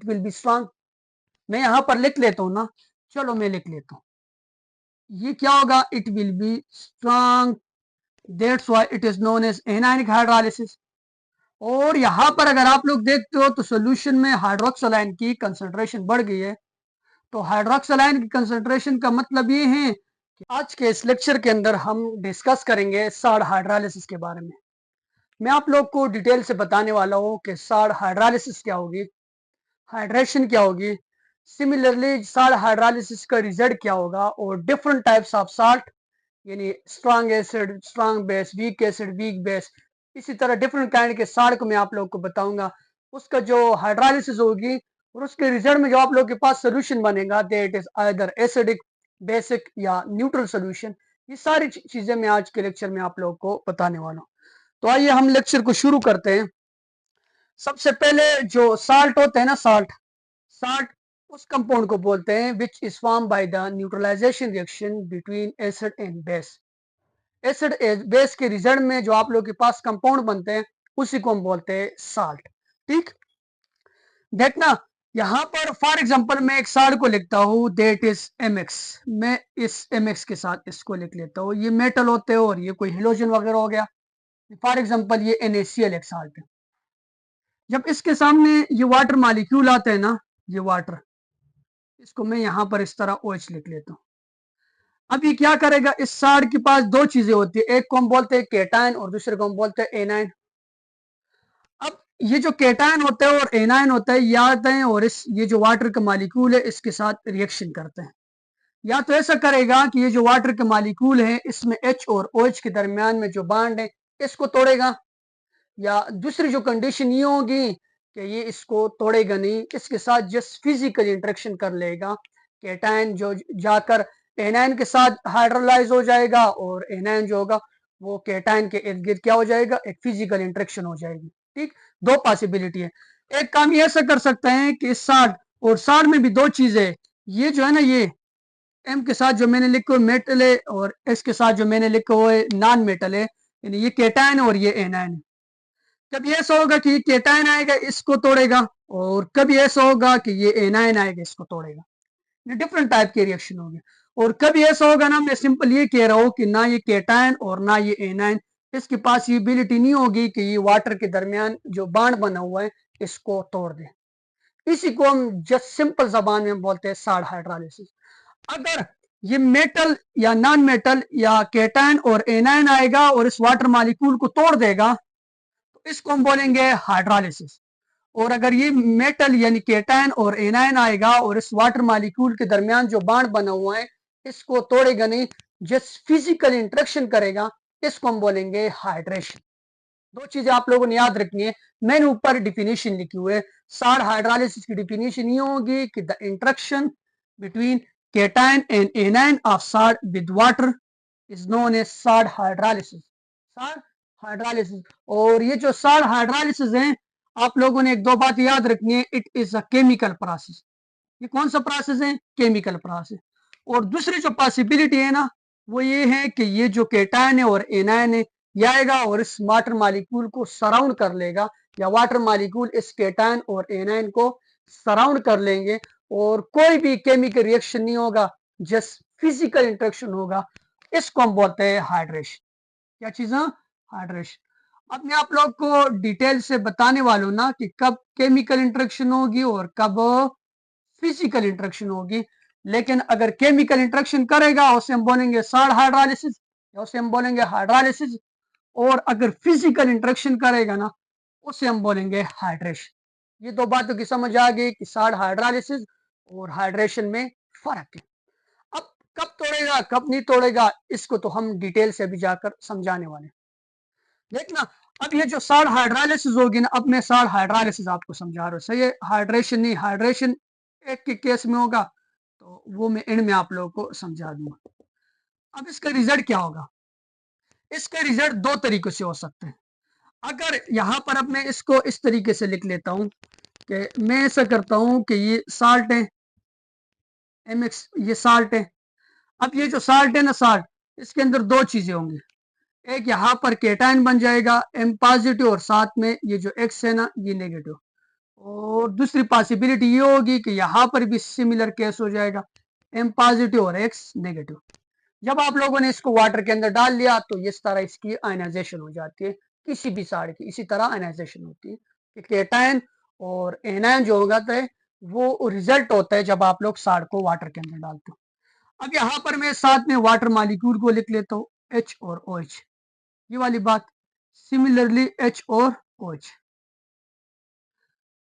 Will be strong. मैं यहां पर लिख लेता हूं ना, चलो मैं लिख लेता हूं, ये क्या होगा, it will be strong, that's why it is known as anionic hydrolysis. और यहां पर अगर आप लोग देखते हो तो सोल्यूशन में हाइड्रोक्सोलाइन की कंसंट्रेशन बढ़ गई है। तो हाइड्रोक्सोलाइन की कंसंट्रेशन का मतलब ये है कि आज के इस लेक्चर के अंदर हम डिस्कस करेंगे साल्ट हाइड्रोलाइसिस के बारे में। मैं आप लोग को डिटेल से बताने वाला हूँ कि साल्ट हाइड्रोलाइसिस क्या होगी, हाइड्रेशन क्या होगी, सिमिलरली साल्ट हाइड्रोलाइसिस का रिजल्ट क्या होगा, और डिफरेंट टाइप्स ऑफ साल्ट, यानी strong acid, strong base, weak acid, weak base, इसी तरह डिफरेंट काइंड के साल्ट को मैं आप लोग को बताऊंगा। उसका जो हाइड्रोलाइसिस होगी और उसके रिजल्ट में जो आप लोग के पास सोल्यूशन बनेगा, that is either acidic, basic या न्यूट्रल सोल्यूशन। ये सारी चीजें मैं आज के लेक्चर में आप लोग को बताने वाला हूँ। तो आइए हम लेक्चर को शुरू करते हैं। सबसे पहले जो साल्ट होते हैं ना, साल्ट साल्ट उस कंपाउंड को बोलते हैं which is form by the neutralisation reaction between acid and base. Acid base के रिजल्ट में जो आप लोग के पास कंपाउंड बनते हैं उसी को हम बोलते हैं साल्ट। ठीक, देखना यहां पर फॉर एग्जांपल मैं एक साल्ट को लिखता हूं, दैट इज एमएक्स। मैं इस एमएक्स के साथ इसको लिख लेता हूं, ये मेटल होते हैं और ये कोई हेलोजन वगैरह हो गया। फॉर एग्जांपल ये NaCl एक साल्ट है। जब इसके सामने ये वाटर मॉलिक्यूल आते हैं ना, ये वाटर, इसको मैं यहां पर इस तरह OH लिख लेता हूं। अब ये क्या करेगा, इस साल्ट के पास दो चीजें होती है, एक को हम बोलते हैं केटायन और दूसरे को हम बोलते हैं एनायन। अब ये जो केटायन होते हैं और एनायन होता है, ये आते हैं और इस ये जो वाटर का मॉलिक्यूल है इसके साथ रिएक्शन करते हैं। या तो ऐसा करेगा कि ये जो वाटर के मॉलिक्यूल है इसमें H और OH के दरमियान में जो बॉन्ड है इसको तोड़ेगा, या दूसरी जो कंडीशन ये होगी कि ये इसको तोड़ेगा नहीं, इसके साथ जस्ट फिजिकल इंटरेक्शन कर लेगा। केटायन जो जाकर एनायन के साथ हाइड्रोलाइज हो जाएगा और एनायन जो होगा वो केटायन के इर्द गिर्द क्या हो जाएगा, एक फिजिकल इंटरेक्शन हो जाएगी। ठीक, दो पॉसिबिलिटी है। एक काम ये ऐसा कर सकते हैं कि साल्ट, और साल्ट में भी दो चीजें, ये जो है ना, ये एम के साथ जो मैंने लिखा हुआ मेटल है और एस के साथ जो मैंने लिखा हुआ है नॉन मेटल है, यानी ये केटायन और ये एनायन है। कभी ऐसा होगा कि ये केटायन आएगा इसको तोड़ेगा, और कभी ऐसा होगा कि ये एनायन आएगा इसको तोड़ेगा। ये डिफरेंट टाइप के रिएक्शन होंगे। और कभी ऐसा होगा ना, मैं सिंपल ये कह रहा हूं कि ना ये केटायन और ना ये एनायन, इसके पास ये एबिलिटी नहीं होगी कि ये वाटर के दरमियान जो बॉन्ड बना हुआ है इसको तोड़ दे। इसी को हम जस्ट सिंपल जबान में बोलते हैं साल्ट हाइड्रोलाइसिस। अगर ये मेटल या नॉन मेटल या केटायन और एनायन आएगा और इस वाटर मॉलिक्यूल को तोड़ देगा, तो इसको हम बोलेंगे हाइड्रोलाइसिस। और अगर ये मेटल यानी केटायन और एनायन आएगा और इस वाटर मॉलिक्यूल के दरमियान जो बॉन्ड बना हुआ है इसको तोड़ेगा नहीं, जस्ट फिजिकल इंटरेक्शन करेगा, इसको हम बोलेंगे हाइड्रेशन। दो चीजें आप लोगों ने याद रखनी है। मैंने ऊपर डिफिनेशन लिखी हुई है, साल्ट हाइड्रोलाइसिस की डिफिनेशन ये होगी कि the interaction between cation and anion of salt with water is known as salt hydrolysis. Salt hydrolysis. और ये जो साल्ट हाइड्रोलाइसिस है, आप लोगों ने एक दो बात याद रखनी है, it is a chemical process. ये कौन सा प्रोसेस है, केमिकल प्रोसेस। और दूसरी जो पॉसिबिलिटी है ना, वो ये है कि ये जो केटायन है और एनायन है ये आएगा और इस वाटर मॉलिक्यूल को सराउंड कर लेगा, या वाटर मॉलिक्यूल इस केटायन और एनायन को सराउंड कर लेंगे, और कोई भी केमिकल रिएक्शन नहीं होगा, जस्ट फिजिकल इंटरेक्शन होगा। इसको हम बोलते हैं हाइड्रेशन। क्या चीज है, हाइड्रेशन। अब मैं आप लोग को डिटेल से बताने वाला हूं ना कि कब केमिकल इंटरेक्शन होगी और कब फिजिकल इंटरेक्शन होगी। लेकिन अगर केमिकल इंटरेक्शन करेगा उसे हम बोलेंगे साल्ट हाइड्रोलाइसिस, या उसे हम बोलेंगे हाइड्रोलाइसिस। और अगर फिजिकल इंटरेक्शन करेगा ना उसे हम बोलेंगे हाइड्रेशन। ये दो बातों की समझ आ गई कि साल्ट हाइड्रोलाइसिस और हाइड्रेशन में फर्क है। अब कब तोड़ेगा कब नहीं तोड़ेगा इसको तो हम डिटेल से अभी जाकर समझाने वाले हैं। देखना, अब ये जो साल्ट हाइड्रोलाइसिस होगी ना, अब मैं साल्ट हाइड्रोलाइसिस आपको समझा रहा हूँ, सही है, हाइड्रेशन नहीं। हाइड्रेशन एक के केस में होगा तो वो मैं एंड में आप लोगों को समझा दूंगा। अब इसका रिजल्ट क्या होगा, इसका रिजल्ट दो तरीकों से हो सकते हैं। अगर यहाँ पर अब मैं इसको इस तरीके से लिख लेता हूँ कि मैं ऐसा करता हूँ कि ये साल्ट है MX, ये साल्ट है। अब ये जो साल्ट है ना, साल्ट, इसके अंदर दो चीजें होंगी, एक यहाँ पर केटायन बन जाएगा M पॉजिटिव और साथ में ये जो X है ना ये नेगेटिव। और दूसरी पॉसिबिलिटी ये होगी कि यहाँ पर भी सिमिलर केस हो जाएगा, M पॉजिटिव और X नेगेटिव। जब आप लोगों ने इसको वाटर के अंदर डाल लिया तो इस तरह इसकी आयनाइजेशन हो जाती है, किसी भी साइड की इसी तरह आयनाइजेशन होती है कि केटायन और एनायन जो होगा है वो रिजल्ट होता है जब आप लोग साड़ को वाटर के अंदर डालते हो। अब यहाँ पर मैं साथ में वाटर मॉलिक्यूल को लिख लेता हूँ, H और OH, ये वाली बात। सिमिलरली H और OH।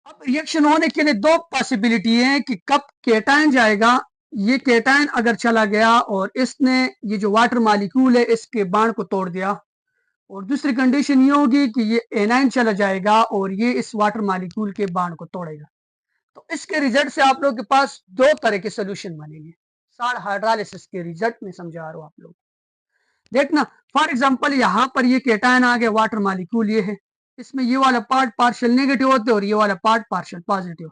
अब रिएक्शन होने के लिए दो पॉसिबिलिटी है कि कब केटायन जाएगा। ये केटायन अगर चला गया और इसने ये जो वाटर मॉलिक्यूल है इसके बांड को तोड़ दिया, और दूसरी कंडीशन ये होगी कि ये एनायन चला जाएगा और ये इस वाटर मॉलिक्यूल के बांड को तोड़ेगा। तो इसके रिजल्ट से आप लोगों के पास दो तरह के सोल्यूशन बनेंगे। साड़ हाइड्रोलिसिस के रिजल्ट में समझा रहा हूं आप लोग। देखना, फॉर एग्जांपल यहाँ पर ये केटायन आ गया, वाटर मॉलिक्यूल ये है, इसमें ये वाला पार्ट पार्शियल नेगेटिव होते और ये वाला part partial positive.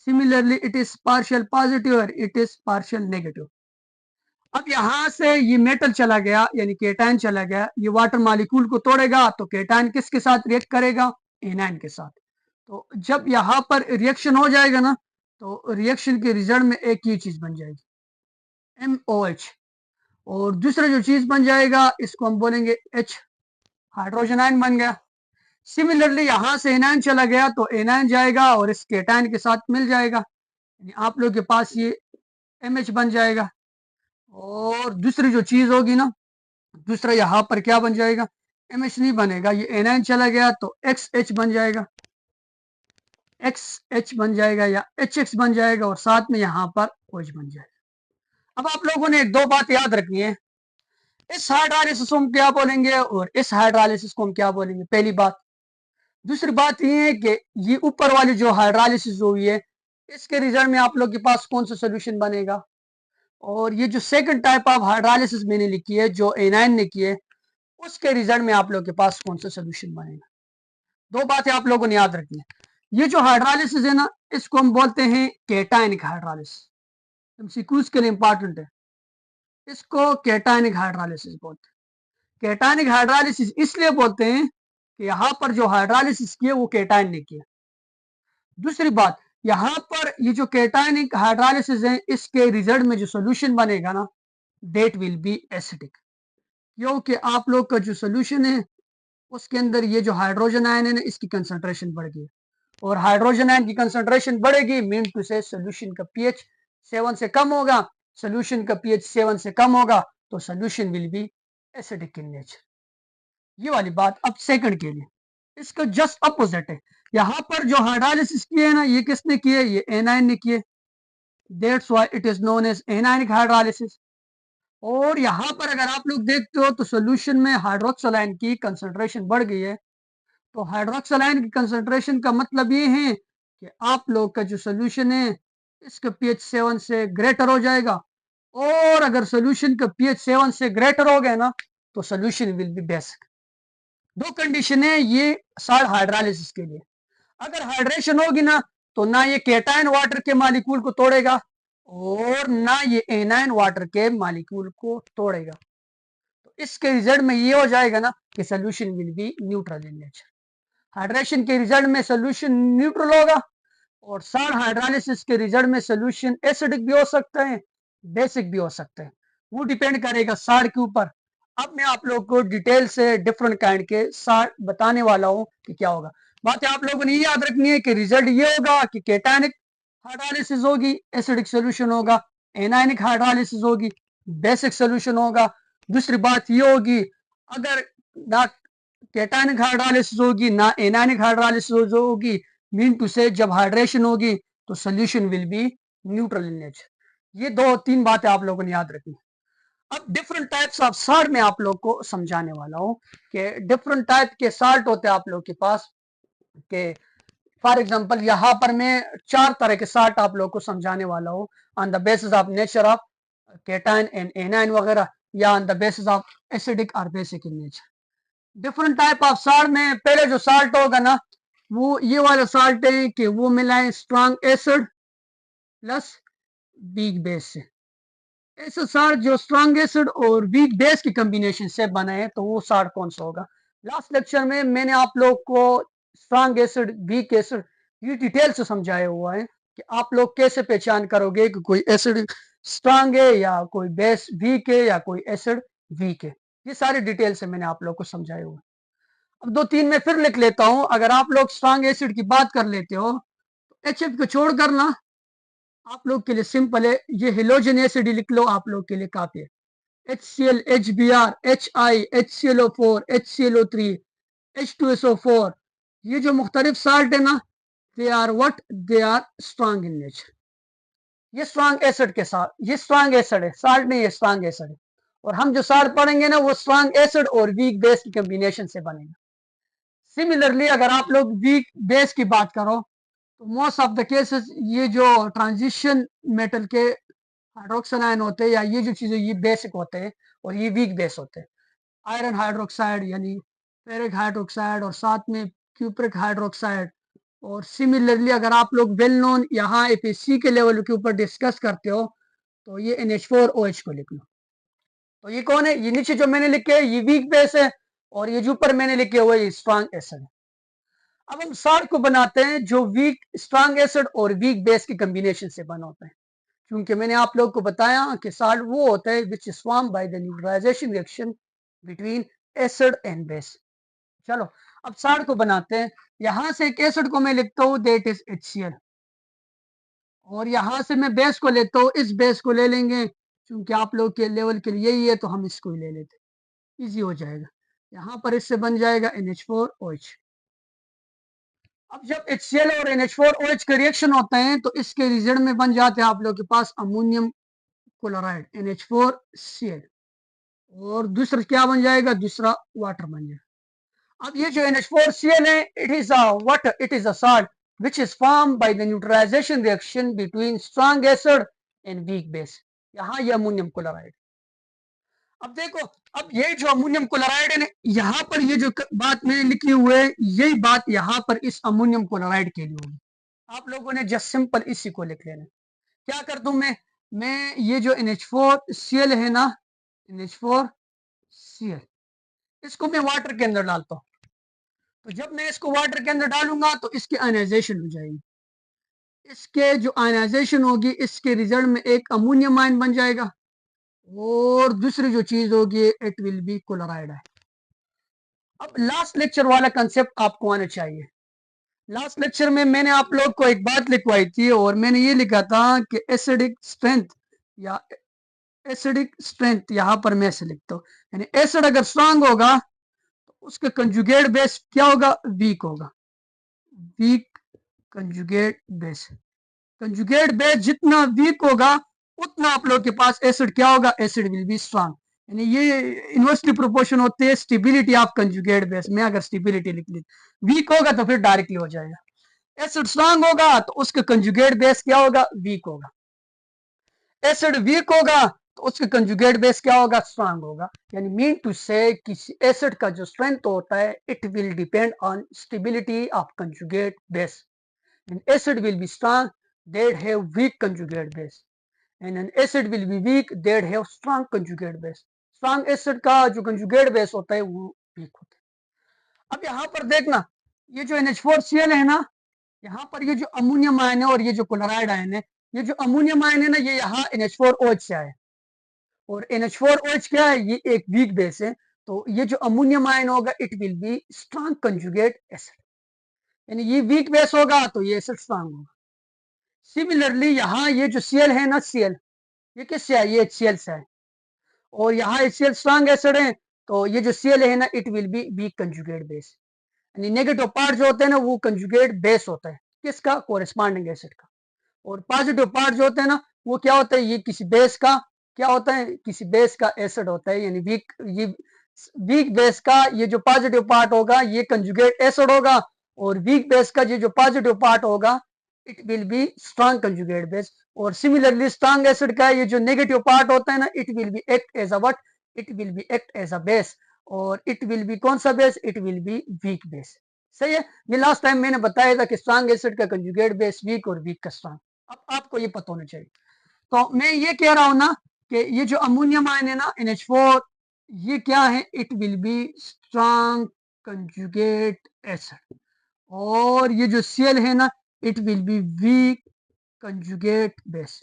Similarly it is partial positive और इट इज पार्शियल नेगेटिव। अब यहां से ये मेटल चला गया यानी केटायन चला गया, ये वाटर मॉलिक्यूल को तोड़ेगा तो केटायन किसके साथ रिएक्ट करेगा, एनायन के साथ। तो जब यहाँ पर रिएक्शन हो जाएगा ना तो रिएक्शन के रिजल्ट में एक ही चीज बन जाएगी, MOH। और दूसरा जो चीज बन जाएगा इसको हम बोलेंगे H, हाइड्रोजन आयन बन गया। सिमिलरली यहां से एनायन चला गया तो एनायन जाएगा और इस केटायन के साथ मिल जाएगा, यानी आप लोग के पास ये MH बन जाएगा। और दूसरी जो चीज होगी ना, दूसरा यहाँ पर क्या बन जाएगा, MH नहीं बनेगा, ये एनायन चला गया तो XH बन जाएगा, XH बन जाएगा या HX बन जाएगा और साथ में यहाँ पर OH बन जाएगा। अब आप लोगों ने दो बात याद रखनी है, इस हाइड्रोलिसिस को हम क्या बोलेंगे और इस हाइड्रोलिसिस को हम क्या बोलेंगे, पहली बात। दूसरी बात ये है कि ये ऊपर वाली जो हाइड्रोलिसिस हुई है इसके रिजल्ट में आप लोग के पास कौन सा सोल्यूशन बनेगा, और ये जो सेकंड टाइप ऑफ हाइड्रोलिसिस मैंने लिखी है जो एनायन ने की है उसके रिजल्ट में आप लोग के पास कौन सा सोल्यूशन बनेगा। दो बातें आप लोगों ने याद रखनी है। ये जो हाइड्रोलिसिस है ना इसको हम बोलते हैं केटायनिक हाइड्रोलिसिस, एमसीक्यूज के लिए इंपॉर्टेंट है, इसको केटायनिक हाइड्रोलिसिस बोलते हैं। केटायनिक हाइड्रोलिसिस इसलिए बोलते हैं कि यहाँ पर जो हाइड्रोलिसिस किए वो केटायन ने किया। दूसरी बात, यहाँ पर ये जो केटायनिक हाइड्रोलिसिस है इसके रिजल्ट में जो सोल्यूशन बनेगा ना डेट विल बी एसिडिक, क्योंकि आप लोग का जो सोल्यूशन है उसके अंदर ये जो हाइड्रोजन आयन है ना इसकी कंसंट्रेशन बढ़ गई, और हाइड्रोजन आयन की कंसंट्रेशन बढ़ेगी मीन टू से सोल्यूशन का पीएच 7 से कम होगा। सोल्यूशन का पीएच 7 से कम होगा तो solution will be acidic in nature. ये वाली बात। अब सेकंड के लिए इसका जस्ट अपोजिट है, यहाँ पर जो हाइड्रोलिसिस किए है ना ये किसने किए, ये एनायन ने किए, that's why it is known as anionic hydrolysis. और यहाँ पर अगर आप लोग देखते हो तो सोल्यूशन में हाइड्रोक्सिल आयन की कंसंट्रेशन बढ़ गई है। तो हाइड्रोक्सिल आयन की कंसंट्रेशन का मतलब ये है कि आप लोग का जो सोल्यूशन है इसका पीएच 7 से ग्रेटर हो जाएगा, और अगर सोल्यूशन का पीएच 7 से ग्रेटर हो गया ना तो सोल्यूशन विल बी बेसिक। दो कंडीशन है ये साल्ट हाइड्रोलिसिस के लिए। अगर हाइड्रेशन होगी ना तो ना ये केटायन वाटर के मॉलिक्यूल को तोड़ेगा और ना ये एनायन वाटर के मॉलिक्यूल को तोड़ेगा। तो इसके रिजल्ट में ये हो जाएगा ना कि solution will be neutral in nature. Hydration के रिजल्ट में सोल्यूशन न्यूट्रल होगा और साल्ट हाइड्रोलिसिस के रिजल्ट में सोल्यूशन एसिडिक भी हो सकता है, बेसिक भी हो सकता है, वो डिपेंड करेगा साल्ट के ऊपर। अब मैं आप लोग को डिटेल से डिफरेंट काइंड के साल्ट बताने वाला हूँ कि क्या होगा। बात आप लोगों ने ये याद रखनी है कि रिजल्ट ये होगा कि केटायनिक हाइड्रोलिसिस होगी, एसिडिक सोल्यूशन होगा, एनायनिक हाइड्रोलिसिस होगी, बेसिक सोल्यूशन होगा। दूसरी बात ये होगी अगर ना केटायनिक हाइड्रोलिसिस होगी ना एनायनिक हाइड्रोलिसिस होगी मीन टू से जब हाइड्रेशन होगी तो solution will be neutral in nature. ये दो तीन बातें आप लोगों ने याद रखनी। अब डिफरेंट टाइप्स ऑफ साल्ट में आप लोग को समझाने वाला हूँ कि डिफरेंट टाइप के साल्ट होते हैं आप लोग के पास के। फॉर एग्जांपल यहाँ पर मैं चार तरह के साल्ट आप लोग को समझाने वाला हूँ on the basis of nature of cation and anion वगैरह, या on the basis of acidic और basic in nature. Different type of salt में पहले जो साल्ट होगा ना वो ये वाला साल्ट है कि वो मिला है strong acid plus weak base से। ऐसा साल्ट जो स्ट्रॉन्ग एसिड और वीक बेस की कॉम्बिनेशन से बना है तो वो साल्ट कौन सा होगा। लास्ट लेक्चर में मैंने आप लोग को स्ट्रॉन्ग एसिड वीक एसिड ये डिटेल से समझाया हुआ है कि आप लोग कैसे पहचान करोगे कि कोई एसिड स्ट्रांग है या कोई बेस वीक है या कोई एसिड वीक है। ये सारी डिटेल से मैंने आप लोग को समझाया हुआ है। अब 2-3 में फिर लिख लेता हूं। अगर आप लोग स्ट्रांग एसिड की बात कर लेते हो तो HF को छोड़ कर ना आप लोग के लिए सिंपल है, ये हेलोजन एसिड लिख लो, आप लोग के लिए काफी है। HCl, HBr, HI, HClO4, HClO3, H2SO4, ये जो मुख्तलिफ साल्ट है ना, they are what, they are strong in nature. ये स्ट्रांग एसिड के साथ, ये स्ट्रांग एसिड है, साल्ट नहीं है, स्ट्रांग एसिड है। और हम जो साल्ट पढ़ेंगे ना वो स्ट्रांग एसिड और वीक बेस की कॉम्बिनेशन से बनेगा। सिमिलरली अगर आप लोग वीक बेस की बात करो तो मोस्ट ऑफ द केसेस ये जो ट्रांजिशन मेटल के हाइड्रोक्सल आयन होते हैं या ये जो चीजें ये बेसिक होते हैं और ये वीक बेस होते हैं। आयरन हाइड्रोक्साइड यानी फेरिक हाइड्रोक्साइड और साथ में क्यूप्रिक हाइड्रोक्साइड। और सिमिलरली अगर आप लोग वेल नोन यहाँ एपीसी के लेवल के ऊपर डिस्कस करते हो तो ये NH4OH को लिख लो। तो ये कौन है, ये नीचे जो मैंने लिखे है ये वीक बेस है और ये जो ऊपर मैंने लिखे हुए ये स्ट्रांग एसिड है। अब हम साल्ट को बनाते हैं जो वीक स्ट्रांग एसिड और वीक बेस की कॉम्बिनेशन से बना होता है। क्योंकि मैंने आप लोग को बताया कि साल्ट वो होता है which is form by the neutralisation reaction between acid and base. चलो अब साल्ट को बनाते हैं। यहां से एक एसिड को मैं लिखता हूं दैट इज HCl और यहां से मैं बेस को लेता हूं, इस बेस को ले लेंगे क्योंकि आप लोग के लेवल के लिए यही है तो हम इसको ही ले लेते, इजी हो जाएगा। यहां पर इससे बन जाएगा NH4OH। अब जब HCl और NH4OH का रिएक्शन होते हैं तो इसके रिजल्ट में बन जाते हैं आप लोग के पास अमोनियम क्लोराइड NH4Cl और दूसरा क्या बन जाएगा, दूसरा वाटर बन जाएगा। अब ये जो NH4Cl है it is a water, it is a salt which is formed by the neutralization reaction between strong acid and weak base। यहाँ ये अमोनियम क्लोराइड। अब देखो, अब ये जो अमोनियम क्लोराइड है ना, यहाँ पर ये जो बात मैंने लिखी हुई है यही बात यहाँ पर इस अमोनियम क्लोराइड के लिए होगी। आप लोगों ने जस्ट सिंपल इसी को लिख लेना। क्या कर दूं मैं ये जो NH4Cl है ना, NH4Cl इसको मैं वाटर के अंदर डालता हूँ। तो जब मैं इसको वाटर के अंदर डालूंगा तो इसकी आयनाइजेशन हो जाएगी। इसके जो आयनाइजेशन होगी इसके रिजल्ट में एक अमोनियम आयन बन जाएगा और दूसरी जो चीज होगी इट विल बी क्लोराइड है। अब लास्ट लेक्चर वाला कंसेप्ट आपको आना चाहिए। लास्ट लेक्चर में मैंने आप लोग को एक बात लिखवाई थी और मैंने ये लिखा था कि एसिडिक स्ट्रेंथ या एसिडिक स्ट्रेंथ यहाँ पर मैं ऐसे लिखता हूँ, यानी एसिड अगर स्ट्रांग होगा तो उसका कंजुगेट बेस क्या होगा, वीक होगा। Weak conjugate base, conjugate base जितना वीक होगा उतना आप लोग के पास एसिड क्या होगा, एसिड विल बी स्ट्रांग। यानी ये इन्वर्सली प्रोपोर्शन होती है स्टेबिलिटी ऑफ कंजुगेट बेस में। अगर स्टेबिलिटी लिख ली, वीक होगा तो फिर डायरेक्टली हो जाएगा। एसिड स्ट्रांग होगा तो उसका कंजुगेट बेस क्या होगा, वीक होगा। एसिड वीक होगा तो उसका कंजुगेट बेस क्या होगा, स्ट्रांग होगा। यानी मीन टू से किसी एसिड का जो स्ट्रेंथ होता है it will depend on stability of conjugate base. An acid will be strong that have weak conjugate base and an acid will be weak that have strong conjugate base। strong acid का जो conjugate base होता है वो weak होता है। अब यहाँ पर देखना ये जो NH4Cl है ना, यहाँ पर ये जो अमोनियम आयन है और ये जो क्लोराइड आयन है, ये जो अमोनियम आयन है ना ये यहाँ NH4OH से आया और NH4OH क्या है, ये एक वीक बेस है। तो ये जो अमोनियम आयन होगा it will be strong conjugate acid, यानी ये वीक बेस होगा तो ये एसिड स्ट्रांग होगा। सिमिलरली यहाँ ये जो Cl है ना, Cl ये किससे है, ये HCl से है और यहाँ HCl स्ट्रांग एसिड है तो ये जो Cl है ना it will be week conjugate base. यानी नेगेटिव पार्ट जो होते हैं ना वो कंजुगेट बेस होता है किसका, कोरिस्पॉन्डिंग एसिड का। और पॉजिटिव पार्ट जो होता है ना वो क्या होता है, ये किसी बेस का क्या होता है, किसी बेस का एसिड होता है। यानी ये वीक बेस का ये जो पॉजिटिव पार्ट होगा ये कंजुगेट एसिड होगा और वीक बेस का ये जो पॉजिटिव पार्ट होगा it will be strong conjugate base. और सिमिलरली स्ट्रांग एसिड का ये जो नेगेटिव पार्ट होता है ना it will be act as a what, it will be act as a base और इट विल बी कौन सा base, it will be weak base. सही है, ये लास्ट टाइम मैंने बताया था कि स्ट्रांग एसिड का कंजुगेट बेस वीक और वीक का स्ट्रांग। अब आपको ये पता होना चाहिए। तो मैं ये कह रहा हूं ना कि ये जो अमोनियम आयन है ना NH4 ये क्या है, it will be strong conjugate acid और ये जो Cl है ना it will be week conjugate base.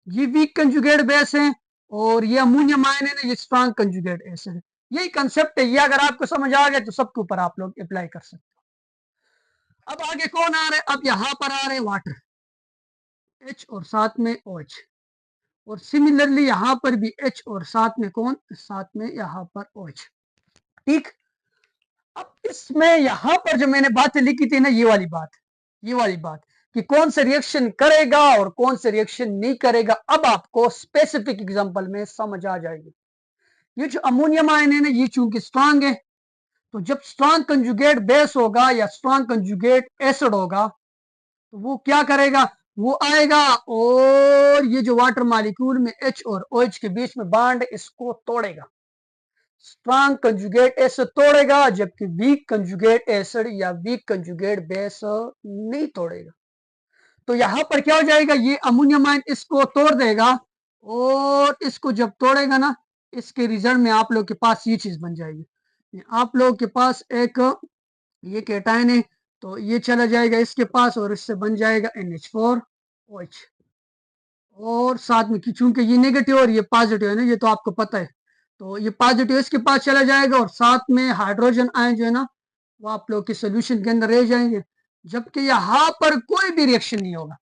ये वीक कंजुगेट बेस है और ये अमोनियम आयन है ना, ये स्ट्रॉन्ग कंजुगेट एसिड है। यही कंसेप्ट है, ये अगर आपको समझ आ गया तो सबके ऊपर आप लोग अप्लाई कर सकते हो। अब आगे कौन आ रहा है? अब यहां पर आ रहे हैं वाटर, H और साथ में OH, और सिमिलरली यहां पर भी H और साथ में कौन? साथ में यहां पर OH। ठीक। अब इसमें यहां पर जो मैंने बातें लिखी थी ना, ये वाली बात कि कौन से रिएक्शन करेगा और कौन से रिएक्शन नहीं करेगा, अब आपको स्पेसिफिक एग्जांपल में समझ आ जाएगी। ये जो अमोनियम आयन है ना, ये चूंकि स्ट्रांग है, तो जब स्ट्रांग कंजुगेट बेस होगा या स्ट्रांग कंजुगेट एसिड होगा तो वो क्या करेगा? वो आएगा और ये जो वाटर मॉलिक्यूल में H और OH के बीच में बॉन्ड है, इसको तोड़ेगा। स्ट्रांग कंजुगेट एसिड तोड़ेगा, जबकि वीक कंजुगेट एसिड या वीक कंजुगेट बेस नहीं तोड़ेगा। तो यहां पर क्या हो जाएगा? ये अमोनियम आयन इसको तोड़ देगा, और इसको जब तोड़ेगा ना, इसके रिजल्ट में आप लोग के पास ये चीज बन जाएगी। आप लोग के पास एक ये केटायन है, तो ये चला जाएगा इसके पास और इससे बन जाएगा NH4OH। और साथ में चूंकि ये नेगेटिव और ये पॉजिटिव है ना, ये तो आपको पता है, तो ये पॉजिटिव इसके पास चला जाएगा और साथ में हाइड्रोजन आयन जो है ना, वो आप लोग के सोल्यूशन के अंदर रह जाएंगे, जबकि यहाँ पर कोई भी रिएक्शन नहीं होगा।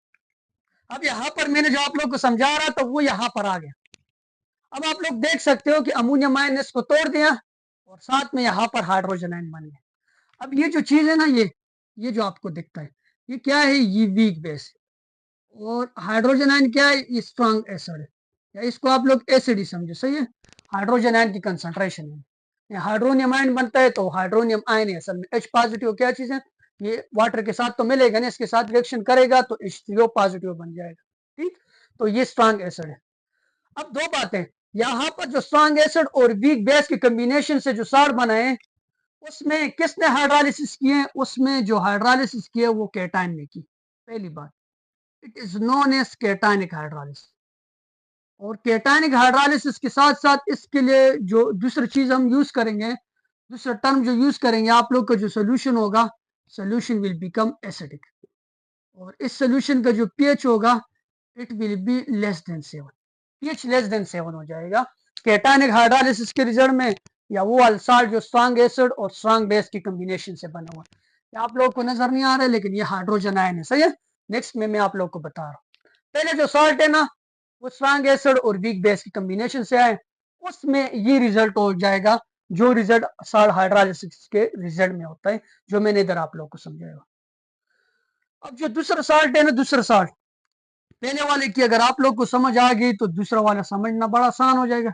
अब यहाँ पर मैंने जो आप लोग को समझा रहा था वो यहाँ पर आ गया। अब आप लोग देख सकते हो कि अमोनियम आयन ने इसको तोड़ दिया और साथ में यहाँ पर हाइड्रोजन आयन बन गया। अब ये जो चीज है ना, ये जो आपको दिखता है, ये क्या है? ये वीक बेस है। और हाइड्रोजन आयन क्या है? ये स्ट्रॉन्ग एसिड है, या इसको आप लोग एसिड ही समझो, सही है। हाइड्रोजन आयन की कंसंट्रेशन है, हाइड्रोनियम आयन बनता है तो हाइड्रोनियम आयन है असल में। H पॉजिटिव क्या चीज है? ये वाटर के साथ तो मिलेगा ना, इसके साथ रिएक्शन करेगा तो H3O पॉजिटिव बन जाएगा। ठीक, तो ये स्ट्रॉन्ग एसिड है। अब दो बातें, यहाँ पर जो स्ट्रॉन्ग एसिड और वीक बेस के कॉम्बिनेशन से जो साल्ट बना है, उसमें किसने हाइड्रोलिसिस किए? उसमें जो हाइड्रोलिसिस किए वो केटायन ने की। पहली बात, it is known as cationic hydrolysis. और केटायनिक हाइड्रोलिसिस के साथ साथ इसके लिए जो दूसरी चीज हम यूज करेंगे, दूसरा टर्म जो यूज करेंगे, आप लोग का जो सोल्यूशन होगा, सोल्यूशन विल बिकम एसिडिक। और इस सोल्यूशन का जो पीएच होगा, it will be less than 7, pH less than 7 हो जाएगा केटायनिक हाइड्रोलिसिस के रिजल्ट में, या वो अल्साल्ट जो स्ट्रॉन्ग एसिड और स्ट्रॉन्ग बेस की कॉम्बिनेशन से बना हुआ। आप लोग को नजर नहीं आ रहा है, लेकिन ये हाइड्रोजन आयन है, सही है। नेक्स्ट में मैं आप लोग को बता रहा हूँ। पहले जो सॉल्ट है ना, वो स्ट्रॉन्ग एसिड और वीक बेस की कॉम्बिनेशन से आए, उसमें ये रिजल्ट हो जाएगा जो रिजल्ट सॉल्ट हाइड्रोलिसिस के रिजल्ट में होता है, जो मैंने इधर आप लोग को समझाया। अब जो दूसरा सॉल्ट है ना, दूसरा सॉल्ट पहले वाले की अगर आप लोग को समझ आ गई तो दूसरा वाला समझना बड़ा आसान हो जाएगा।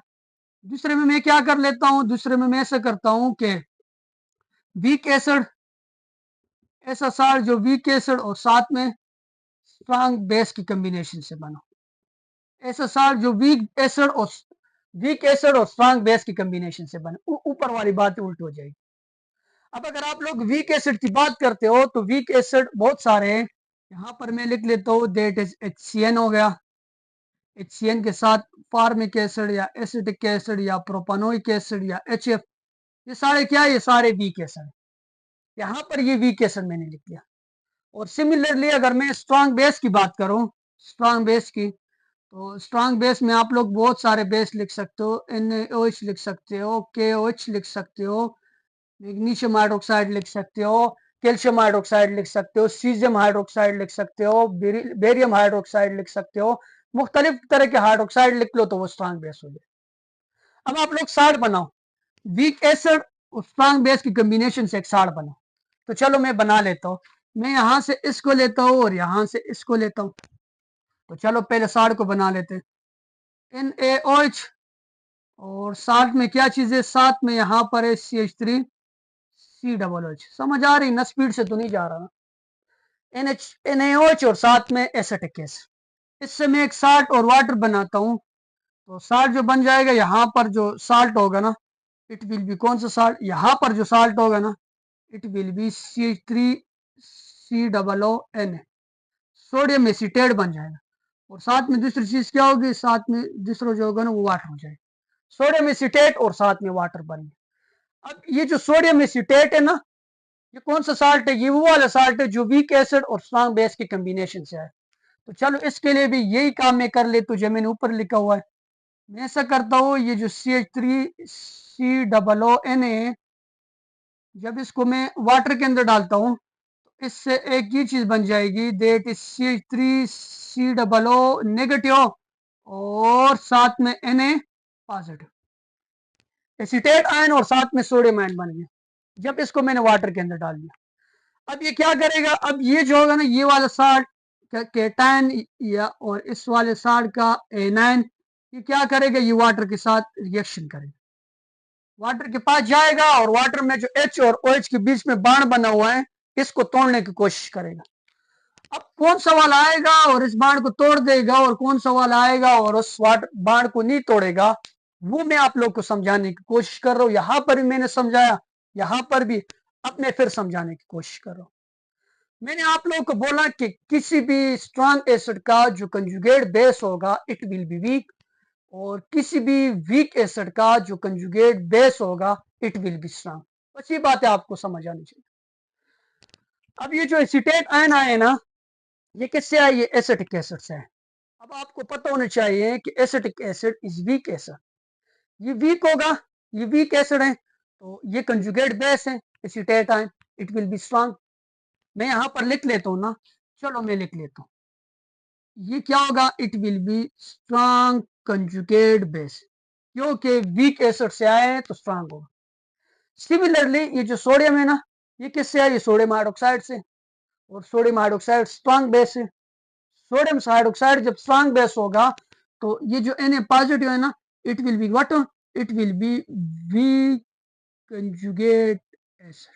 दूसरे में मैं क्या कर लेता हूं? दूसरे में मैं ऐसा करता हूं कि वीक एसिड, ऐसा सॉल्ट जो वीक एसिड और साथ में स्ट्रॉन्ग बेस की कॉम्बिनेशन से बना, ऐसा सॉल्ट जो वीक एसिड और स्ट्रॉन्ग बेस की कॉम्बिनेशन से बने। ऊपर वाली बात उल्टी हो जाएगी। अब अगर आप लोग वीक एसिड की बात करते हो तो वीक एसिड बहुत सारे हैं, यहाँ पर मैं लिख लेता हूँ, दैट इज HCN हो गया। HCN के साथ फार्मिक एसिड या एसिटिक एसिड या प्रोपानोइक एसिड या HF, ये सारे क्या है? ये सारे वीक एसिड। यहाँ पर ये वीक एसिड मैंने लिख दिया। और सिमिलरली अगर मैं स्ट्रॉन्ग बेस की बात करूं, स्ट्रॉन्ग बेस की, तो स्ट्रॉन्ग बेस में आप लोग बहुत सारे बेस लिख सकते हो। NaOH लिख सकते हो, KOH लिख सकते हो, मैग्नीशियम हाइड्रोक्साइड लिख सकते हो, कैल्शियम हाइड्रोक्साइड लिख सकते हो, सीजियम हाइड्रोक्साइड लिख सकते हो, बेरियम हाइड्रोक्साइड लिख सकते हो। मुख्तलिफ तरह के हाइड्रोक्साइड लिख लो तो वो स्ट्रॉन्ग बेस हो जाए। अब आप लोग साल्ट बनाओ, वीक एसिड और स्ट्रॉन्ग बेस की कॉम्बिनेशन से एक साल्ट बनाओ। तो चलो मैं बना लेता हूँ। मैं यहाँ से इसको लेता हूँ और यहाँ से इसको लेता हूँ। तो चलो पहले साल्ट को बना लेते हैं। NaOH, और साथ में क्या चीज है? साथ में यहाँ पर है CH3COOH। समझ आ रही ना? स्पीड से तो नहीं जा रहा ना। NaOH और साथ में एसिटिक एसिड, इससे मैं एक साल्ट और वाटर बनाता हूँ। तो साल्ट जो बन जाएगा, यहाँ पर जो साल्ट होगा ना, इट विल बी कौन सा साल्ट? यहाँ पर जो साल्ट होगा ना, it will B CH3COON, sodium acetate बन जाएगा। और साथ में दूसरी चीज क्या होगी? साथ में दूसरा जो होगा ना, वो वाटर हो जाएगा। सोडियम एसीटेट और साथ में वाटर बन गया। अब ये जो सोडियम एसीटेट है ना, ये कौन सा साल्ट है? ये वो वाला साल्ट है जो वीक एसिड और स्ट्रॉन्ग बेस के कॉम्बिनेशन से है। तो चलो इसके लिए भी यही काम मैं कर लेता हूँ जो मैंने ऊपर लिखा हुआ है। मैं ऐसा करता हूँ, ये जो CH3COONA, जब इसको मैं वाटर के अंदर डालता हूँ तो इससे एक ये चीज बन जाएगी, देट इज CH3COO नेगेटिव और साथ में Na पॉजिटिव, एसीटेट आयन और साथ में सोडियम आयन बन गया जब इसको मैंने वाटर के अंदर डाल दिया। अब ये क्या करेगा? अब ये जो होगा ना, ये वाला साल्ट केटायन या और इस वाले साल्ट का एनायन, ये क्या करेगा? ये वाटर के साथ रिएक्शन करेगा, वाटर के पास जाएगा और वाटर में जो H और OH के बीच में बाण बना हुआ है इसको तोड़ने की कोशिश करेगा। अब कौन सा वाला आएगा और इस बाण को तोड़ देगा और कौन सा वाला आएगा और उस बाण को नहीं तोड़ेगा, वो मैं आप लोग को समझाने की कोशिश कर रहा हूँ। यहां पर भी मैंने समझाया, यहां पर भी अब मैं फिर समझाने की कोशिश कर रहा हूँ। मैंने आप लोगों को बोला कि किसी भी स्ट्रॉन्ग एसिड का जो कंजुगेट बेस होगा इट विल बी वीक, और किसी भी वीक एसिड का जो कंजुगेट बेस होगा इट विल बी स्ट्रॉन्ग। बस ये बातें आपको समझ आनी चाहिए। अब ये जो एसीटेट आयन आए ना, ये किससे आए? ये एसिटिक एसिड से है। अब आपको पता होना चाहिए कि acetic acid is weak acid, ये वीक होगा, ये वीक एसिड है, तो ये कंजुगेट बेस है acetate ion, it will be strong. मैं यहां पर लिख लेता हूं ना, चलो मैं लिख लेता हूं, ये क्या होगा? It will be strong conjugate base, क्योंकि वीक एसिड से आए हैं तो स्ट्रॉन्ग होगा। सिमिलरली ये जो सोडियम है ना, ये किससे है? ये सोडियम हाइड्रोक्साइड से, और सोडियम हाइड्रोक्साइड स्ट्रॉन्ग बेस है। सोडियम हाइड्रोक्साइड जब स्ट्रॉन्ग बेस होगा तो ये जो Na पॉजिटिव है ना, it will be what? It will be week conjugate acid,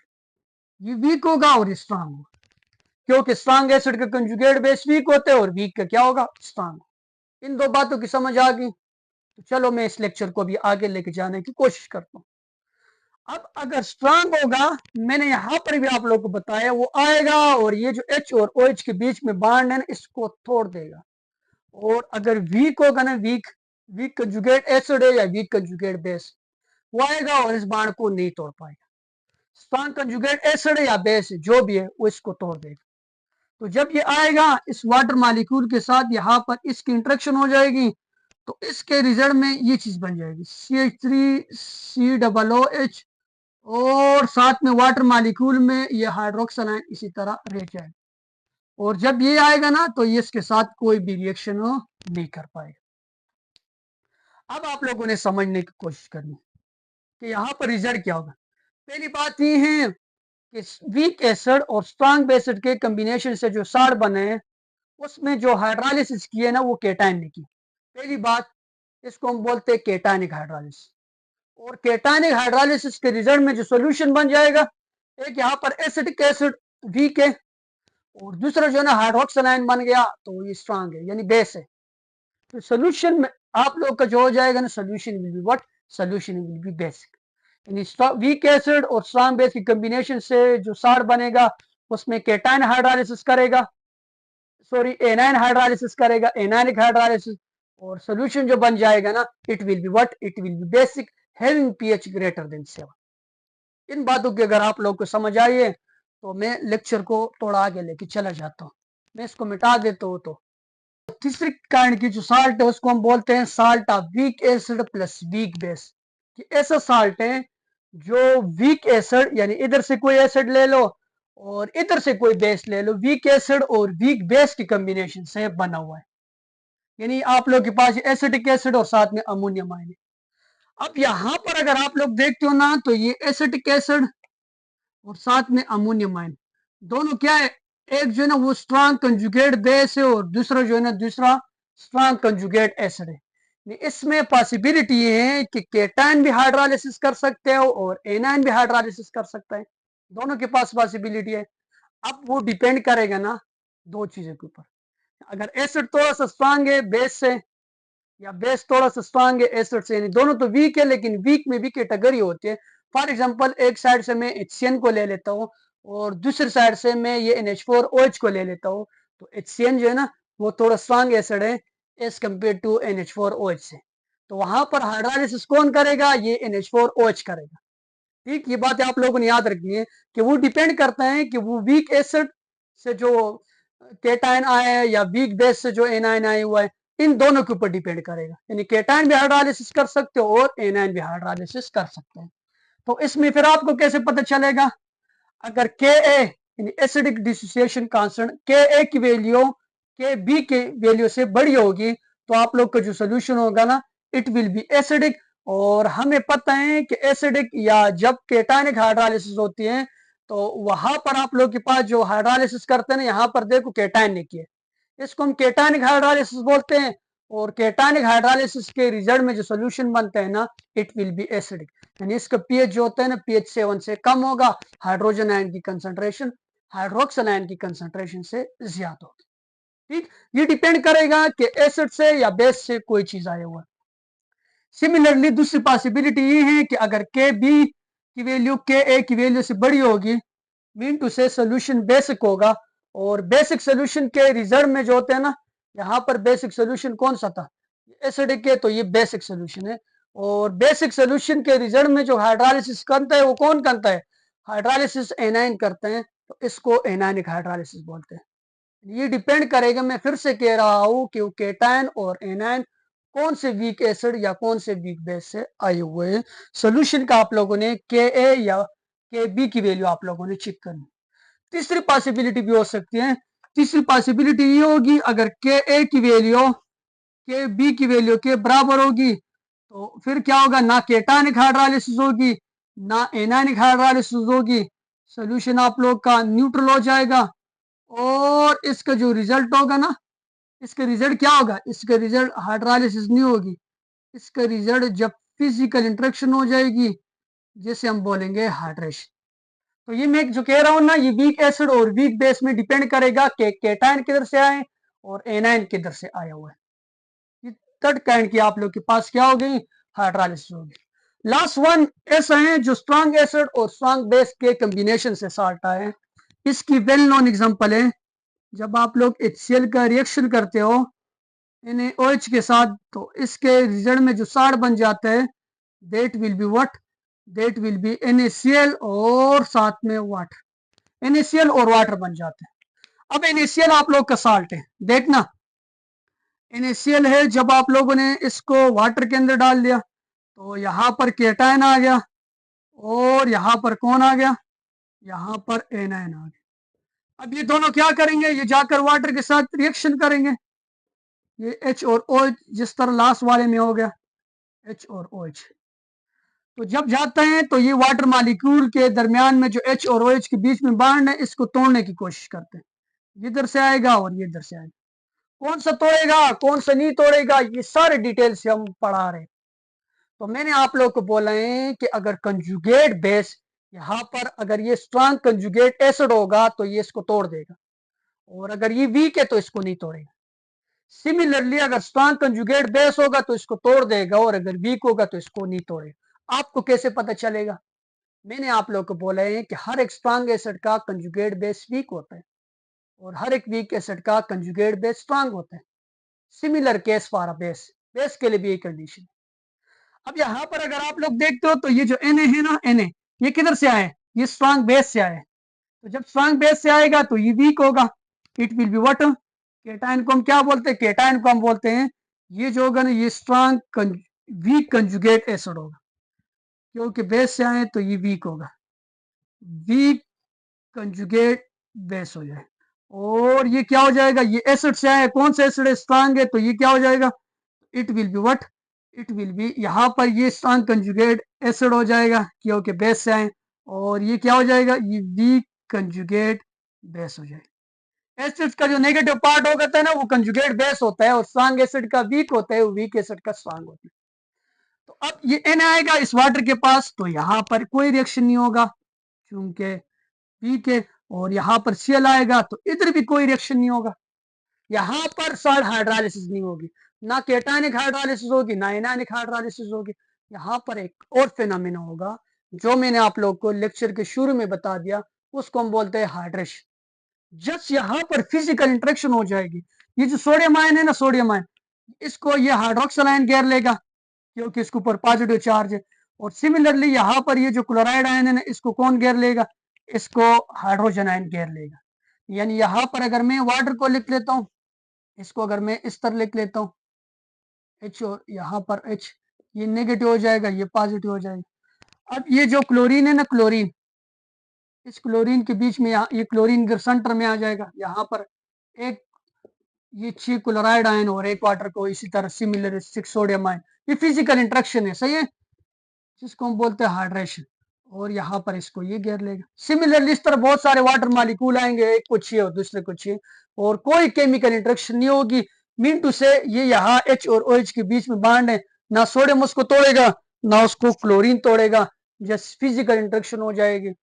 ये वीक होगा और स्ट्रॉन्ग होगा, क्योंकि स्ट्रॉन्ग एसिड का कंजुगेट बेस वीक होते हैं और वीक का क्या होगा? स्ट्रॉन्ग। इन दो बातों की समझ आ गई? तो चलो मैं इस लेक्चर को भी आगे लेके जाने की कोशिश करता हूँ। अब अगर स्ट्रांग होगा, मैंने यहां पर भी आप लोगों को बताया, वो आएगा और ये जो H और OH के बीच में बांड है ना इसको तोड़ देगा। और अगर वीक होगा ना, वीक वीक कंजुगेट एसिड है या वीक कंजुगेट बेस, वो आएगा और इस बांड को नहीं तोड़ पाएगा। स्ट्रांग कंजुगेट एसिड है या बेस है जो भी है वो इसको तोड़ देगा। तो जब ये आएगा इस वाटर मालिक्यूल के साथ यहाँ पर इसकी इंट्रेक्शन हो जाएगी, तो इसके रिजल्ट में ये चीज बन जाएगी CH3COOH, और साथ में वाटर मालिक्यूल में ये हाइड्रोक्सल आयन इसी तरह रह जाएगा। और जब ये आएगा ना तो ये इसके साथ कोई भी रिएक्शन नहीं कर पाएगा। अब आप लोगों ने समझने की कोशिश करनी कि यहाँ पर रिजल्ट क्या होगा। पहली बात ये है कि वीक एसिड और स्ट्रॉन्ग एसिड के कॉम्बिनेशन से जो साड़ बने हैं उसमें जो हाइड्रोलिसिस की है ना वो केटायन ने की। पहली बात, इसको हम बोलते हैं केटायनिक हाइड्रोलिसिस। और केटायनिक हाइड्रोलिसिस के रिजल्ट में जो सोल्यूशन बन जाएगा, एक यहाँ पर एसिटिक एसिड वीक है और दूसरा जो है ना हाइड्रोक्सल आयन बन गया तो ये स्ट्रांग है यानी बेस है। तो सोल्यूशन में आप लोग का जो हो जाएगा ना, solution will be what? Solution will be basic, यानी वीक एसिड और स्ट्रॉन्ग बेस की कॉम्बिनेशन से जो साड़ बनेगा उसमें केटायन हाइड्रोलिसिस करेगा, सॉरी एनायन हाइड्रोलिसिस करेगा, एनायनिक हाइड्रोलिसिस, और सोल्यूशन जो बन जाएगा ना it will be what? It will B basic having pH greater than 7। इन बातों की अगर आप लोग को समझ आई है तो मैं लेक्चर को थोड़ा आगे लेके चला जाता हूँ। मैं इसको मिटा देता हूँ। तो तीसरी काइंड की जो साल्ट है उसको हम बोलते हैं salt of weak acid plus weak base. कि ऐसा साल्ट है जो वीक एसिड, यानी इधर से कोई एसिड ले लो और इधर से कोई बेस ले लो, वीक एसिड और वीक बेस की कॉम्बिनेशन से बना हुआ है। यानी आप लोग के पास एसिटिक एसिड और साथ में अमोनियम आयन है। अब यहाँ पर अगर आप लोग देखते हो ना तो ये एसिटिक एसिड और साथ में अमोनियम आयन दोनों क्या है? एक जो है ना वो स्ट्रॉन्ग कंजुगेट बेस है और दूसरा जो है ना दूसरा स्ट्रॉन्ग कंजुगेट एसिड है। इसमें पॉसिबिलिटी ये है कि केटायन भी हाइड्रोलिसिस कर सकते हो और एनायन भी हाइड्रोलिसिस कर सकता है, दोनों के पास पॉसिबिलिटी है। अब वो डिपेंड करेगा ना दो चीजों के ऊपर, अगर एसिड थोड़ा सा स्ट्रॉन्ग है बेस से या बेस थोड़ा सा स्ट्रॉन्ग है एसिड से, यानी दोनों तो वीक है लेकिन वीक में भी कैटेगरी होती है। फॉर एग्जांपल एक साइड से मैं HCN को ले लेता हूँ और दूसरी साइड से मैं ये NH4OH को ले लेता हूँ, तो HCN जो है ना वो थोड़ा स्ट्रॉन्ग एसिड है एज कम्पेयर टू NH4OH से। तो वहां पर हाइड्रोलिसिस कौन करेगा? ये NH4OH करेगा। ठीक, ये बातें आप लोगों ने याद रखनी है कि वो डिपेंड करता है कि वो वीक एसिड से जो केटायन आया है या वीक बेस से जो एनायन आया हुआ है, इन दोनों के ऊपर डिपेंड करेगा। यानी केटायन भी हाइड्रोलाइसिस कर सकते हो और एनायन भी हाइड्रोलाइसिस कर सकते हैं। तो इसमें फिर आपको कैसे पता चलेगा? अगर के ए यानी एसिडिक डिसोसिएशन कांस्टेंट के ए की वैल्यू के बी के वैल्यू से बड़ी होगी तो आप लोग का जो सोल्यूशन होगा ना, इट विल बी एसिडिक। और हमें पता है कि एसिडिक या जब केटायनिक हाइड्रोलाइसिस होती है तो वहां पर आप लोग के पास जो हाइड्रोलाइसिस करते हैं ना, यहाँ पर देखो केटायनिक है, इसको हम केटायनिक हाइड्रोलाइसिस बोलते हैं। और केटायनिक हाइड्रोलाइसिस के रिजल्ट में जो सोल्यूशन बनते हैं ना, इट विल बी एसिडिक। यानी इसका पीएच जो होता है ना, पीएच 7 से कम होगा, हाइड्रोजन आयन की कंसंट्रेशन हाइड्रोक्सिल आयन की कंसंट्रेशन से ज्यादा होगी। ठीक, ये डिपेंड करेगा कि एसिड से या बेस से कोई चीज आया हुआ है। सिमिलरली दूसरी पॉसिबिलिटी ये है कि अगर के बी की वैल्यू के ए की वैल्यू से बड़ी होगी, मीन टू से सोल्यूशन बेसिक होगा। और बेसिक सोल्यूशन के रिजल्ट में जो होते हैं ना, यहाँ पर बेसिक सोल्यूशन कौन सा था, एसिडिक है, तो ये बेसिक सोल्यूशन है। और बेसिक सोल्यूशन के रिजल्ट में जो हाइड्रोलाइसिस करता है वो कौन करता है, हाइड्रोलाइसिस एनायन करते हैं, तो इसको एनायनिक हाइड्रोलाइसिस बोलते हैं। ये डिपेंड करेगा, मैं फिर से कह रहा हूं कि केटायन और एनायन कौन से वीक एसिड या कौन से वीक बेस से आए हुए हैं। सोल्यूशन का आप लोगों ने के ए या के बी की वैल्यू आप लोगों ने चेक करनी। तीसरी पॉसिबिलिटी भी हो सकती है। तीसरी पॉसिबिलिटी ये होगी, अगर के ए की वैल्यू के बी की वैल्यू के बराबर होगी तो फिर क्या होगा, ना केटायनिक हाइड्रोलाइसिस होगी ना एनायनिक हाइड्रोलाइसिस होगी। सोल्यूशन आप लोग का न्यूट्रल हो जाएगा। और इसका जो रिजल्ट होगा ना, इसका रिजल्ट क्या होगा, इसका रिजल्ट हाइड्रोलाइसिस नहीं होगी, इसका रिजल्ट जब फिजिकल इंटरेक्शन हो जाएगी जैसे हम बोलेंगे हाइड्रेशन। तो ये मैं जो कह रहा हूं ना, ये वीक एसिड और वीक बेस में डिपेंड करेगा कि केटायन किधर से आए और एनायन किधर से आया हुआ है। ये थर्ड काइंड की आप लोग के पास क्या हो गई, हाइड्रोलाइसिस होगी। लास्ट वन ऐसा है जो स्ट्रॉन्ग एसिड और स्ट्रॉन्ग बेस के कॉम्बिनेशन से साल्ट आए। इसकी वेल नोन एग्जांपल है, जब आप लोग HCl का रिएक्शन करते हो NaOH के साथ, तो इसके रिजल्ट में जो साल्ट बन जाता है, that will be what, that will be NaCl और साथ में वाटर, NaCl और वाटर बन जाते हैं। अब NaCl आप लोग का साल्ट है, देखना NaCl है, जब आप लोगों ने इसको वाटर के अंदर डाल दिया तो यहाँ पर केटायन आ गया और यहाँ पर कौन आ गया, यहाँ पर एनायन आ गया। अब ये दोनों क्या करेंगे, ये जाकर वाटर के साथ रिएक्शन करेंगे। ये H और OH जिस तरह लास्ट वाले में हो गया, H और OH, तो जब जाते हैं तो ये वाटर मॉलिक्यूल के दरमियान में जो H और OH के बीच में बॉन्ड है, इसको तोड़ने की कोशिश करते हैं। ये इधर से आएगा और ये इधर से आएगा, कौन सा तोड़ेगा कौन सा नहीं तोड़ेगा, ये सारे डिटेल से हम पढ़ा रहे हैं। तो मैंने आप लोग को बोला है कि अगर कंजुगेट बेस, यहाँ पर अगर ये स्ट्रॉन्ग कंजुगेट एसिड होगा तो ये इसको तोड़ देगा, और अगर ये वीक है तो इसको नहीं तोड़ेगा। सिमिलरली अगर स्ट्रॉन्ग कंजुगेट बेस होगा तो इसको तोड़ देगा, और अगर वीक होगा तो इसको नहीं तोड़ेगा। आपको कैसे पता चलेगा, मैंने आप लोग को बोला है कि हर एक स्ट्रॉन्ग एसिड का कंजुगेट बेस वीक होता है और हर एक वीक एसिड का कंजुगेट बेस स्ट्रॉन्ग होता है। Similar case for a base, base के लिए भी यही कंडीशन। अब यहाँ पर अगर आप लोग देखते हो तो ये जो Na है ना, Na ये किधर से आए, ये स्ट्रॉन्ग बेस से आए। तो जब स्ट्रॉन्ग बेस से आएगा तो ये वीक होगा, it will be what, cation को हम क्या बोलते हैं, केटायन को हम बोलते हैं, ये जो होगा ना ये स्ट्रॉन्ग वीक कंजुगेट एसिड होगा, क्योंकि बेस से आए तो ये वीक होगा, वीक कंजुगेट बेस हो जाए। और ये क्या हो जाएगा, ये एसिड से आए, कौन सा एसिड स्ट्रॉन्ग है, तो ये क्या हो जाएगा, it will be what, it will B, यहाँ पर ये स्ट्रॉन्ग कंजुगेट एसिड हो जाएगा क्योंकि बेस से आए, और ये क्या हो जाएगा, ये वीक कंजुगेट बेस हो जाएगा। एसिड का जो नेगेटिव पार्ट होता है ना, वो कंजुगेट बेस होता है, और स्ट्रॉन्ग एसिड का वीक होता है, वो वीक एसिड का स्ट्रॉन्ग होता है। तो अब ये N आएगा इस वाटर के पास, तो यहाँ पर कोई रिएक्शन नहीं होगा क्योंकि वीक है, और यहाँ पर Cl आएगा तो इधर भी कोई रिएक्शन नहीं होगा, यहाँ पर सॉल्ट हाइड्रोलाइसिस नहीं होगी, ना केटायनिक हाइड्रोलाइसिस होगी ना एनायनिक हाइड्रोलाइसिस होगी। यहाँ पर एक और फिनोमेना होगा जो मैंने आप लोग को लेक्चर के शुरू में बता दिया, उसको हम बोलते हैं हाइड्रेशन। जस्ट यहाँ पर फिजिकल इंटरेक्शन हो जाएगी, ये जो सोडियम आयन है ना, सोडियम आयन, इसको ये हाइड्रोक्सिल आयन घेर लेगा क्योंकि इसके ऊपर पॉजिटिव चार्ज है, और सिमिलरली यहाँ पर ये जो क्लोराइड आयन है ना, इसको कौन घेर लेगा? इसको हाइड्रोजन आयन घेर लेगा। यानी यहाँ पर अगर मैं वाटर को लिख लेता हूँ, इसको अगर मैं इस तरह लिख लेता हूँ H, और यहाँ पर H, ये नेगेटिव हो जाएगा, ये पॉजिटिव हो जाएगा। अब ये जो क्लोरीन है ना, क्लोरीन, इस क्लोरीन के बीच में यहाँ ये क्लोरीन सेंटर में आ जाएगा। यहाँ पर एक ये 6 क्लोराइड आयन और एक वाटर को इसी तरह सिमिलर 6 सोडियम आयन, ये फिजिकल इंट्रैक्शन है, सही है, जिसको हम बोलते हैं हाइड्रेशन। और यहाँ पर इसको ये घेर लेगा। सिमिलरली इस तरह बहुत सारे वाटर मॉलिक्यूल आएंगे, एक को 6 और दूसरे को 6, और कोई केमिकल इंट्रैक्शन नहीं होगी। मीन टू से ये यहाँ H और OH के बीच में बॉन्ड है, ना सोडियम उसको तोड़ेगा ना उसको क्लोरीन तोड़ेगा, जस्ट फिजिकल इंट्रैक्शन हो जाएगी।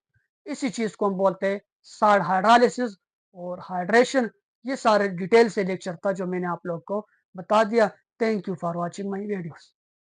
इसी चीज को हम बोलते हैं साल्ट हाइड्रोलिसिस और हाइड्रेशन। ये सारे डिटेल से लेक्चर था जो मैंने आप लोग को बता दिया। Thank you for watching my videos.